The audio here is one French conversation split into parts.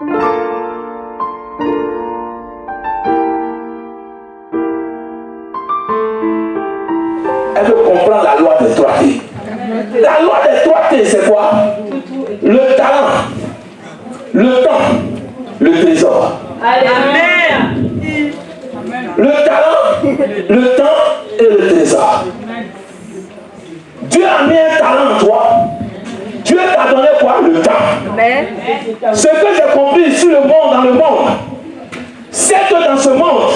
Elle veut comprendre la loi des 3T. La loi des 3T, c'est quoi? Le talent, le temps, le trésor. Amen. Le talent, le temps et le trésor. Dieu a mis un talent en toi. Dieu t'a donné quoi? Le temps. Amen. Ce que j'ai compris sur le monde, dans le monde, c'est que dans ce monde,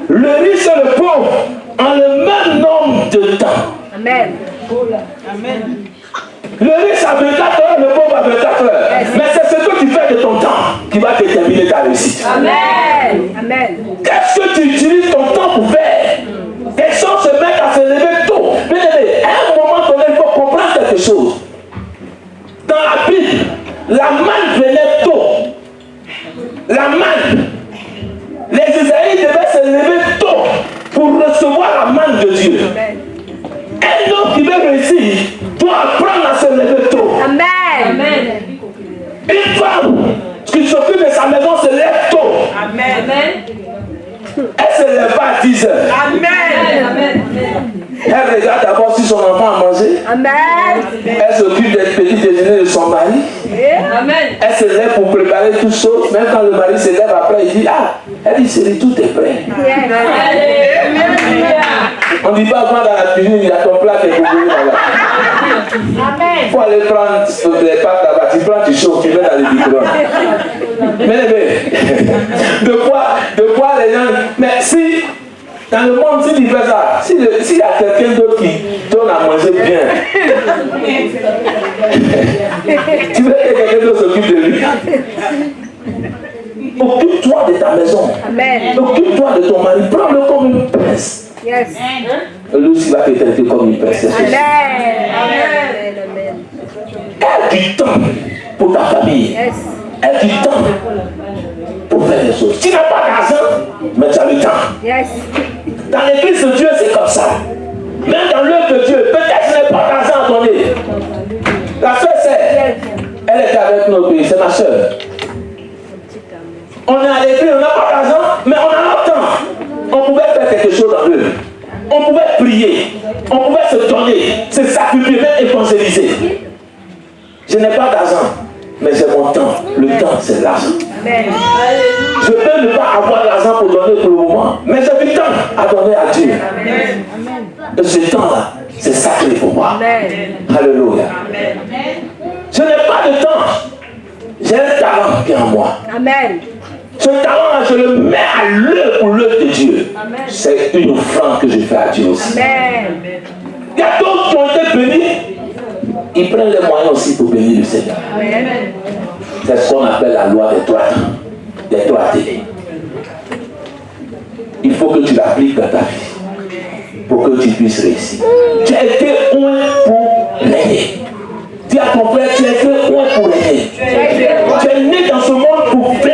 le riche et le pauvre ont le même nombre de temps. Amen. Le riche a 24 heures, le pauvre a 24 heures. Mais c'est ce que tu fais de ton temps qui va déterminer ta réussite. Amen. Amen. Qu'est-ce que tu utilises ton temps pour faire? Des gens se mettent à se lever tôt. Bien aimé, à un moment donné, il faut comprendre quelque chose. Dans la Bible, la manne venait tôt. La manne. Les Israélites devaient se lever tôt pour recevoir la manne de Dieu. Amen. Un homme qui veut réussir doit apprendre à se lever tôt. Amen. Une femme qui s'occupe de sa maison se lève tôt. Amen. Elle se lève pas à 10 heures. Amen. Elle regarde d'abord si son enfant a mangé. Amen. Elle s'occupe des petits déjeuners de son mari. Amen. Elle se lève pour préparer tout ça. Même quand le mari se lève après, il dit ah, elle dit chérie, tout est prêt. On ne dit pas quand dans la cuisine, il y a ton plat qui est couvert là. Il faut aller prendre les pâtes là-bas. Tu prends, tu chauffes, tu mets dans le micro. Mais de quoi les gens. Mais si dans le monde, si tu fais ça, s'il y a quelqu'un d'autre qui donne à manger bien, tu veux que quelqu'un d'autre s'occupe de lui. Occupe-toi de ta maison. Amen. Occupe-toi de ton mari. Prends-le comme une prince. Yes. Lui aussi va te traiter comme une princesse. Amen. Amen. Aie du temps pour ta famille. Yes. Aie du temps pour faire des choses. Tu n'as pas d'argent, mais tu as le temps. Yes. Dans l'église de Dieu, c'est comme ça. Même dans l'œuvre de Dieu, peut-être que tu n'as pas d'argent à donner. La soeur, elle est avec nous au pays, c'est ma soeur. On est à l'église, on n'a pas d'argent, mais on a notre temps. On pouvait faire quelque chose dans l'œuvre. On pouvait prier. On pouvait se donner, se sacrifier, même évangéliser. Je n'ai pas d'argent, mais j'ai mon temps. Le temps, c'est l'argent. Je peux ne pas avoir l'argent pour donner pour le moment, mais j'ai du temps à donner à Dieu. Et ce temps-là, c'est sacré pour moi. Alléluia. Je n'ai pas de temps. J'ai un talent qui est en moi. Amen. Ce talent-là, je le mets à l'œuvre pour l'œuvre de Dieu. C'est une offrande que je fais à Dieu aussi. Amen. Il y a d'autres qui ont été bénis. Ils prennent les moyens aussi pour bénir le Seigneur. Amen. C'est ce qu'on appelle la loi des 3 temps. Des 3T. Il faut que tu l'appliques dans ta vie pour que tu puisses réussir. Tu as été oint pour régner. Dis à ton frère, tu as été oint pour régner. Tu es né dans ce monde pour vaincre.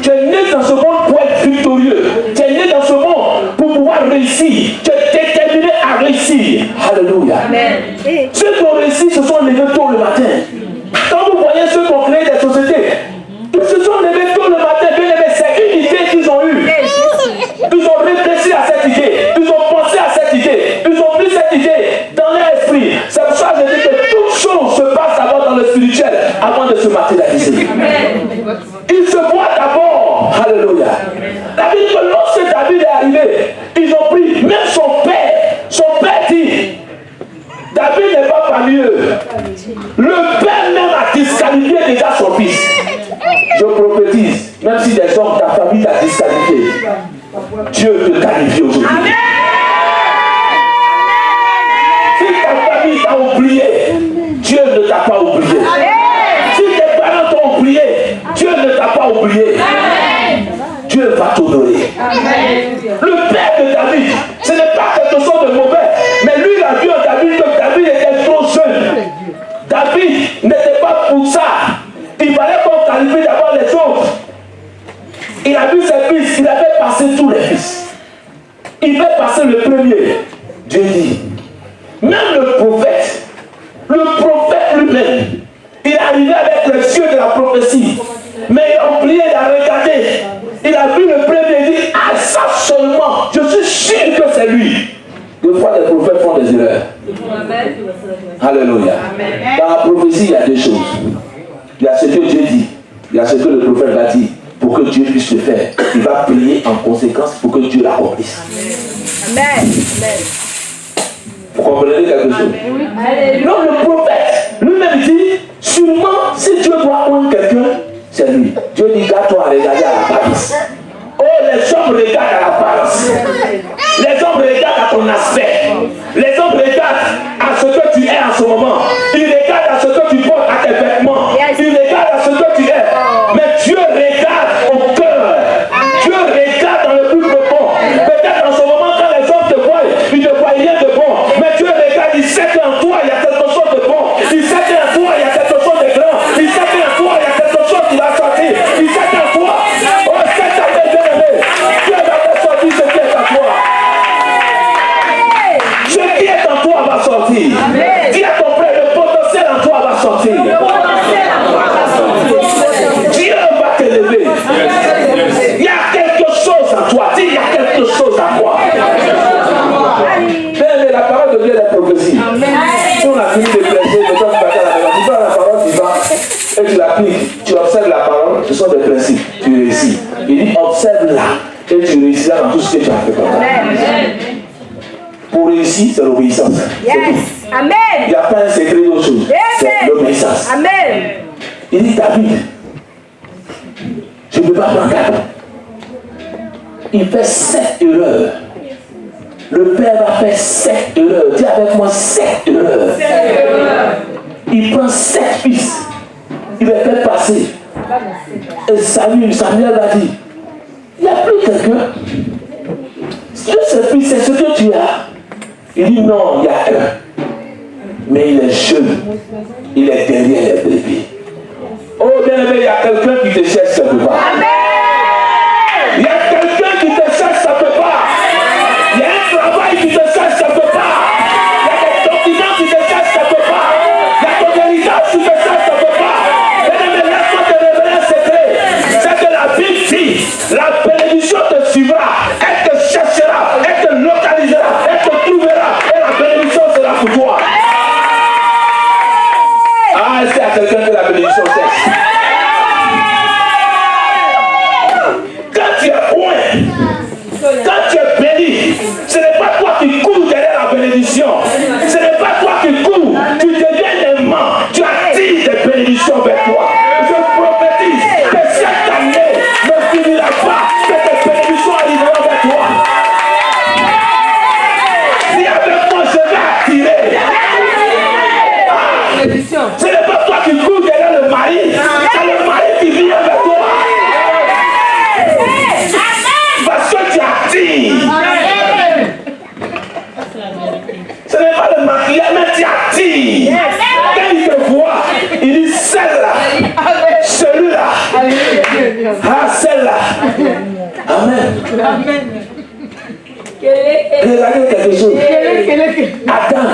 Tu es né dans ce monde pour être victorieux. Tu es né dans ce monde pour pouvoir réussir. Tu es déterminé à réussir. Alléluia. Ceux qui ont réussi se sont levés tôt le matin. Quand vous voyez ceux qui ont créé des sociétés, ils se sont levés tôt le matin, bien aimé, c'est une idée qu'ils ont eue. Ils ont réfléchi à cette idée, ils ont pensé à cette idée, ils ont pris cette idée dans leur esprit. C'est pour ça que je dis que toute chose se passe d'abord dans le spirituel avant de se matérialiser. Ils se voient d'abord. Alléluia. La Bible dit que lorsque David est arrivé, ils ont pris, même son père dit, David n'est pas parmi eux. Le père même a disqualifié déjà son fils. Je prophétise, même si des hommes de ta famille t'a disqualifié, Dieu te qualifie aujourd'hui. Si ta famille t'a oublié, Dieu ne t'a pas oublié. Si tes parents t'ont oublié, Dieu ne t'a pas oublié. Dieu va t'honorer. Le père de David, ce n'est pas quelque chose de mauvais, mais lui il a vu en David que David était trop jeune. David n'était pas pour ça. Il fallait qu'on qualifie d'abord les autres. Il a vu ses fils, il avait passé tous les fils. Il fait passer le premier. Dieu dit, même le prophète lui-même, il est arrivé avec les yeux de la prophétie, mais il a oublié y a ce que Dieu dit, il y a ce que le prophète va dire. Pour que Dieu puisse le faire, il va prier en conséquence pour que Dieu l'accomplisse. Amen. Vous comprenez quelque chose? Donc le prophète lui-même dit, sûrement si Dieu doit prendre quelqu'un, c'est lui. Dieu dit, garde-toi à regarder à l'apparence. Oh, les hommes regardent à l'apparence. Les hommes regardent à ton aspect. Les hommes regardent à ce que tu es en ce moment. Ils regardent à ce que tu portes à tes vêtements. Ils regardent à ce que tu es. Mais Dieu regarde au cœur. Dieu regarde dans le plus profond. Peut-être en ce moment, quand les hommes te voient, ils ne voient rien de bon. Mais Dieu regarde, il sait qu'en toi, il y a quelque chose de bon. Il sait qu'en toi, il y a quelque chose de grand. Il sait qu'en toi, il y a quelque chose qui va sortir. Il sait qu'en toi, oh, c'est ta belle bien-aimée. Dieu va te sortir ce qui est en toi. Ce qui est en toi va sortir. Dis à ton frère, le potentiel en toi va sortir. Dieu va te lever. Il y a quelque chose en toi. Dis, il y a quelque chose en toi. Mais la parole de Dieu est prophétie. Si on a fini de prêcher, le temps de passer à la maison, tu vas la parole, tu vas et tu l'appliques. Tu observes la parole, ce sont des principes. Tu réussis. Il dit, observe-la et tu réussiras dans tout ce que tu as fait comme ça. Pour réussir, c'est l'obéissance. Yes. Amen. Il n'y a pas un secret d'autre chose. C'est l'obéissance. Amen. Il dit, David, je ne peux pas prendre garde. Il fait 7 erreurs. Le père va faire 7 erreurs. Dis avec moi 7 erreurs. Il prend 7 fils. Il les fait passer. Et Samuel va dire, il n'y a plus quelqu'un. Ce fils, c'est ce que tu as. Il dit non, il y a un. Mais il est jeune. Il est derrière les bébés. Oh bien aimé, il y a quelqu'un qui te cherche quelque part. Il y a quelqu'un qui te cherche quelque part. Il y a un travail qui te cherche quelque part. Il y a des documents qui te cherchent quelque part. Il y a ton héritage qui te cherche quelque part. Bien aimé, laisse-moi te révéler un secret. C'est que la Bible dit, la bénédiction te suivra. Elle te cherchera. Elle te localisera. Elle te trouvera. Et la bénédiction sera pour toi. Ah, c'est à quelqu'un que la bénédiction cherche. Quand tu es loin, quand tu es béni, ce n'est pas toi qui cours derrière la bénédiction. Ce n'est pas toi qui cours. Tu deviens aimant. Tu attires des bénédictions vers toi. Je prophétise que cette année ne finira pas, que tes bénédictions arriveront vers toi. Si avec moi je vais attirer. Ce n'est pas toi qui cours derrière le mari, c'est le mari qui vient vers toi. Parce que tu attires. Ce n'est pas le maquillage, mais tu attires. Quand il te voit, il dit celle-là, celui-là, ah celle-là. Amen. Regardez quelque chose. Adam,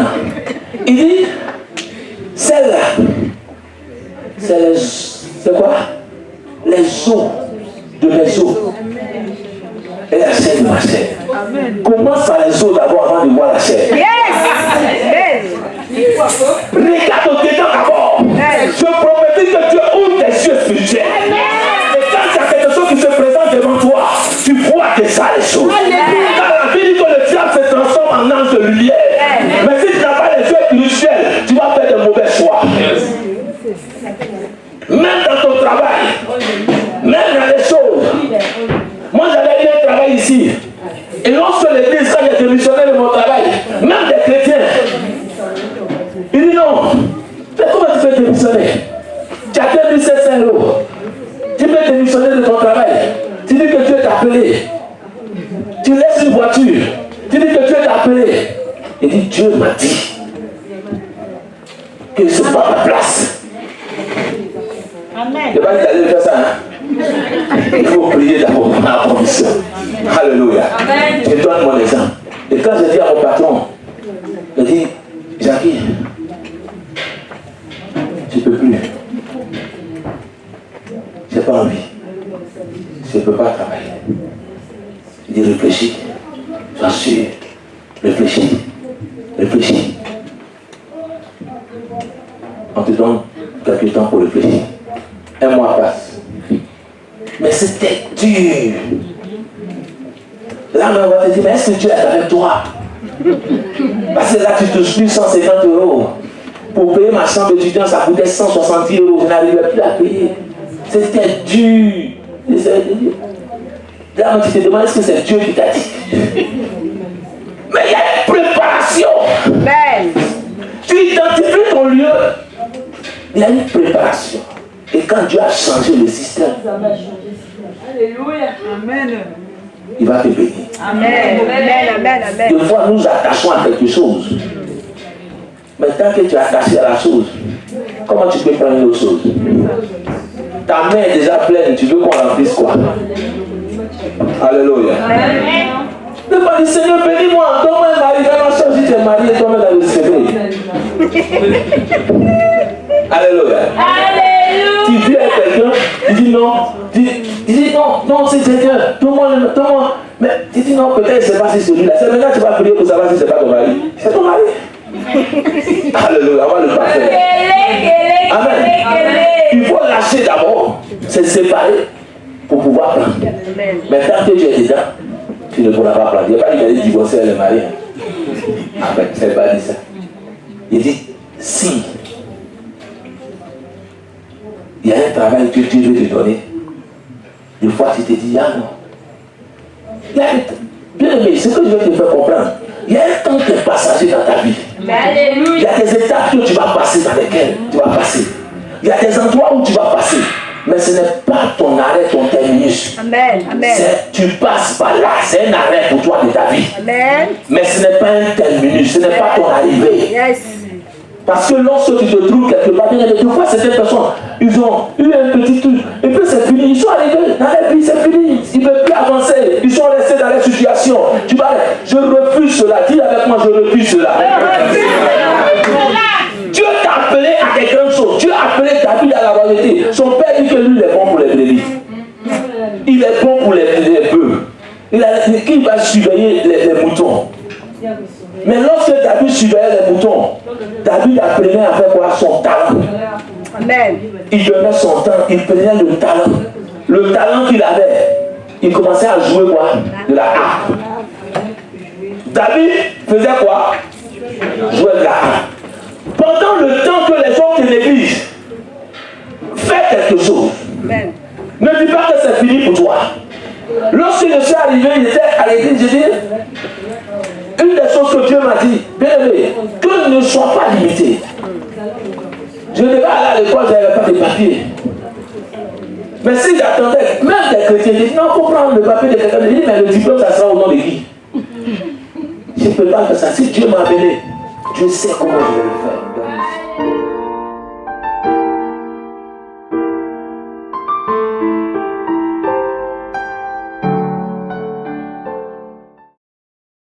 il dit celle-là, c'est quoi? Les os de mes os. Et la chair de ma chair. Commence par les os d'abord avant de voir la chair. Regarde au-dedans d'abord. Je prophétise que Dieu ouvre tes yeux spirituels. Et quand il y a quelque chose qui se présente devant toi, tu vois déjà les choses. Car la Bible dit que le diable se transforme en ange de lumière. Mais si tu n'as pas les yeux spirituels, tu vas faire de mauvais choix. Même dans ton travail, même dans les choses. Moi j'avais eu un travail ici. Et lorsque l'église, quand j'ai démissionné de mon travail, même des chrétiens, il dit non. Mais comment tu peux démissionner? Tu as 2700 €. Tu peux démissionner de ton travail. Tu dis que Dieu t'a appelé. Tu laisses une voiture. Tu dis que Dieu t'a appelé. Il dit Dieu m'a dit que ce n'est pas ma place. Amen. Je ne vais pas aller faire ça. Hein? Il faut prier d'abord pour ma condition. Alléluia. Je donne mon exemple. Et quand je dis à mon patron, je dis, Jackie, je ne peux plus. Je n'ai pas envie. Je ne peux pas travailler. Il dit, réfléchis. J'en suis. Réfléchis. On te donne quelques temps pour réfléchir. Un mois passe. Mais c'était dur. Là, on va te dire, mais est-ce que Dieu est avec toi? Parce que là, tu touches plus 150 €. Pour payer ma chambre d'étudiant, ça coûtait 160 €. Je n'arrivais plus à payer. C'était dur. Là, tu te demandes, est-ce que c'est Dieu qui t'a dit? Mais il y a une préparation. Amen. Tu identifies ton lieu. Il y a une préparation. Et quand Dieu a changé le système, Alléluia. Amen. il va te bénir. Amen. Amen. Amen. Amen. Des fois, nous attachons à quelque chose. Mais tant que tu es attaché à la chose, comment tu peux prendre une autre chose? Ta main est déjà pleine, tu veux qu'on remplisse quoi? Alléluia. Amen. Ne pas dire, Seigneur, bénis-moi, donne-moi un mari, quand on change, tu es marié, toi-même dans le CV. Alléluia. Alléluia. Tu vis avec quelqu'un, tu dis non, tu dis non, c'est quelqu'un, donne-moi. Mais tu dis non, peut-être c'est pas si celui-là. C'est maintenant que tu vas prier pour savoir si c'est pas ton mari. C'est ton mari. Alléluia, on va le parfaire. Amen. Il faut lâcher d'abord, se séparer pour pouvoir prendre. Mais tant que tu es dedans, tu ne pourras pas prendre. Il n'y a pas dit qu'elle est divorcée, elle est mariée. Amen, c'est pas dit ça. Il dit, si il y a un travail que Dieu veut te donner, des fois tu te dis, ah non. Bien aimé, ce que je vais te faire comprendre, il y a un temps qui est passager dans ta vie. Il y a des étapes que tu vas passer dans lesquelles tu vas passer. Il y a des endroits où tu vas passer. Mais ce n'est pas ton arrêt, ton terminus. Amen. Amen. Tu passes par là, c'est un arrêt pour toi de ta vie. Amen. Mais ce n'est pas un terminus, ce n'est pas ton arrivée. Yes. Parce que lorsque tu te trouves quelque part, des fois certaines personnes, ils ont eu un petit truc, et puis c'est fini, ils sont arrivés dans la vie, c'est fini, ils ne peuvent plus avancer, ils sont restés dans la situation. Tu vas, je refuse cela, dis avec moi, je refuse cela. Dieu t'a appelé à des grandes choses, Dieu a appelé David à la royauté. Son père dit que lui, il est bon pour les brebis. Il est bon pour les bœufs. Qui va surveiller les moutons. Mais lorsque David surveillait les moutons, David apprenait à faire quoi? Son talent. Amen. Il donnait son temps, il prenait le talent. Le talent qu'il avait, il commençait à jouer quoi? De la harpe. David faisait quoi? Jouer de la harpe. Pendant le temps que les autres te négligent, fais quelque chose. Amen. Ne dis pas que c'est fini pour toi. Lorsque je suis arrivé, il était à l'église, j'ai dit, une des choses que Dieu m'a dit, bien aimé, que ne sois pas limité. Je devais aller à l'école, je n'avais pas de papier. Mais si j'attendais, même des chrétiens, ils disent, non, il faut prendre le papier de quelqu'un. Je dis, mais le diplôme, ça sera au nom de qui? Je ne peux pas faire ça. Si Dieu m'a appelé, Dieu sait comment je vais le faire.